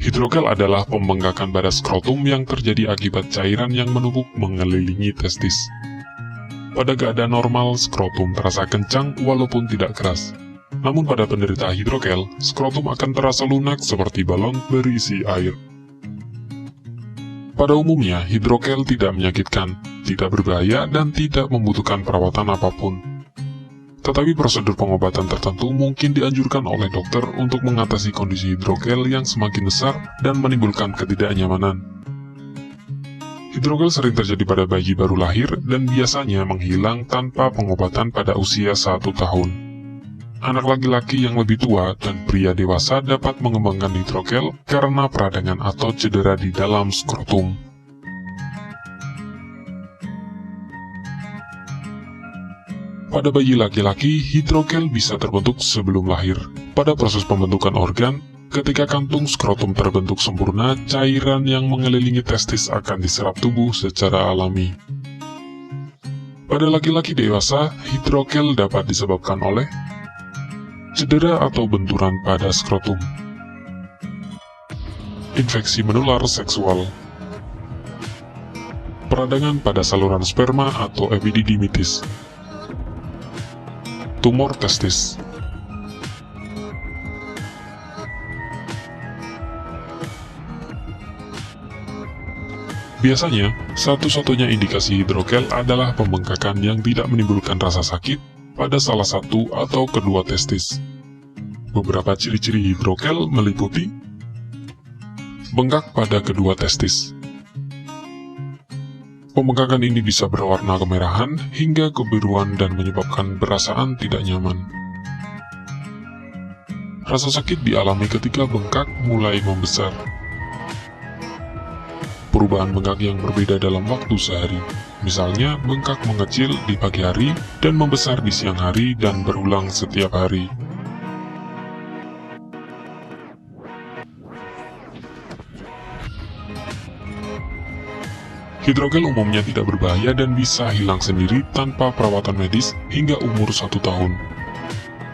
Hidrogel adalah pembengkakan pada skrotum yang terjadi akibat cairan yang menumpuk mengelilingi testis. Pada keadaan normal, skrotum terasa kencang walaupun tidak keras. Namun pada penderita hidrogel, skrotum akan terasa lunak seperti balon berisi air. Pada umumnya, hidrogel tidak menyakitkan, tidak berbahaya, dan tidak membutuhkan perawatan apapun. Tetapi prosedur pengobatan tertentu mungkin dianjurkan oleh dokter untuk mengatasi kondisi hidrogel yang semakin besar dan menimbulkan ketidaknyamanan. Hidrogel sering terjadi pada bayi baru lahir dan biasanya menghilang tanpa pengobatan pada usia 1 tahun. Anak laki-laki yang lebih tua dan pria dewasa dapat mengembangkan hidrogel karena peradangan atau cedera di dalam skrotum. Pada bayi laki-laki, hidrogel bisa terbentuk sebelum lahir. Pada proses pembentukan organ, ketika kantung skrotum terbentuk sempurna, cairan yang mengelilingi testis akan diserap tubuh secara alami. Pada laki-laki dewasa, hidrogel dapat disebabkan oleh cedera atau benturan pada skrotum, infeksi menular seksual, peradangan pada saluran sperma atau epididymitis, tumor testis. Biasanya, satu-satunya indikasi hidrogel adalah pembengkakan yang tidak menimbulkan rasa sakit pada salah satu atau kedua testis. Beberapa ciri-ciri hidrogel meliputi bengkak pada kedua testis. Pembengkakan ini bisa berwarna kemerahan hingga kebiruan dan menyebabkan perasaan tidak nyaman. Rasa sakit dialami ketika bengkak mulai membesar. Perubahan bengkak yang berbeda dalam waktu sehari. Misalnya, bengkak mengecil di pagi hari dan membesar di siang hari dan berulang setiap hari. Hidrogel umumnya tidak berbahaya dan bisa hilang sendiri tanpa perawatan medis hingga umur 1 tahun.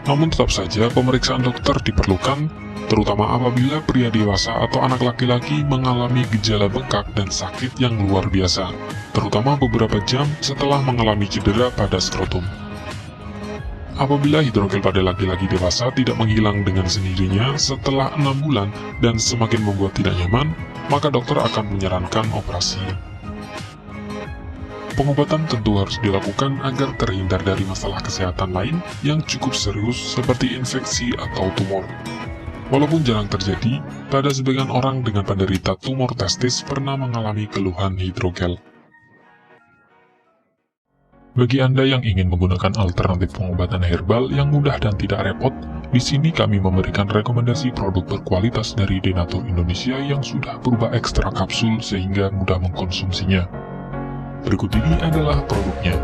Namun tetap saja pemeriksaan dokter diperlukan, terutama apabila pria dewasa atau anak laki-laki mengalami gejala bengkak dan sakit yang luar biasa, terutama beberapa jam setelah mengalami cedera pada skrotum. Apabila hidrogel pada laki-laki dewasa tidak menghilang dengan sendirinya setelah 6 bulan dan semakin membuat tidak nyaman, maka dokter akan menyarankan operasi. Pengobatan tentu harus dilakukan agar terhindar dari masalah kesehatan lain yang cukup serius seperti infeksi atau tumor. Walaupun jarang terjadi, pada sebagian orang dengan penderita tumor testis pernah mengalami keluhan hidrogel. Bagi Anda yang ingin menggunakan alternatif pengobatan herbal yang mudah dan tidak repot, di sini kami memberikan rekomendasi produk berkualitas dari Denatur Indonesia yang sudah berubah ekstra kapsul sehingga mudah mengkonsumsinya. Berikut ini adalah produknya.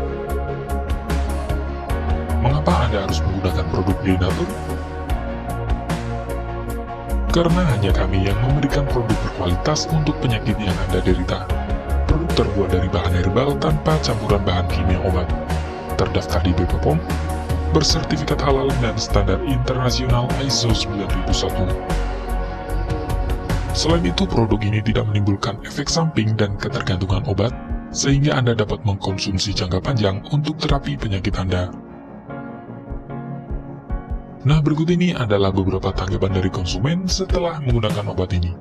Mengapa Anda harus menggunakan produk Denatur? Karena hanya kami yang memberikan produk berkualitas untuk penyakit yang Anda derita. Produk terbuat dari bahan herbal tanpa campuran bahan kimia obat. Terdaftar di BPOM, bersertifikat halal dan standar internasional ISO 9001. Selain itu, produk ini tidak menimbulkan efek samping dan ketergantungan obat, sehingga Anda dapat mengkonsumsi jangka panjang untuk terapi penyakit Anda. Nah, berikut ini adalah beberapa tanggapan dari konsumen setelah menggunakan obat ini.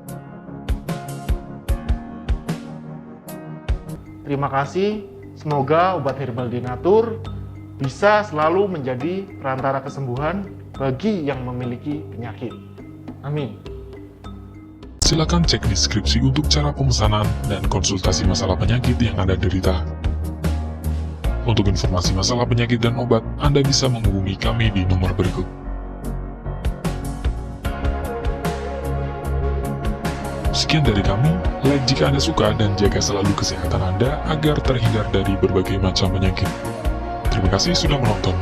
Terima kasih, semoga obat herbal Denatur bisa selalu menjadi perantara kesembuhan bagi yang memiliki penyakit. Amin. Silakan cek deskripsi untuk cara pemesanan dan konsultasi masalah penyakit yang Anda derita. Untuk informasi masalah penyakit dan obat, Anda bisa menghubungi kami di nomor berikut. Sekian dari kami, like jika Anda suka dan jaga selalu kesehatan Anda agar terhindar dari berbagai macam penyakit. Terima kasih sudah menonton.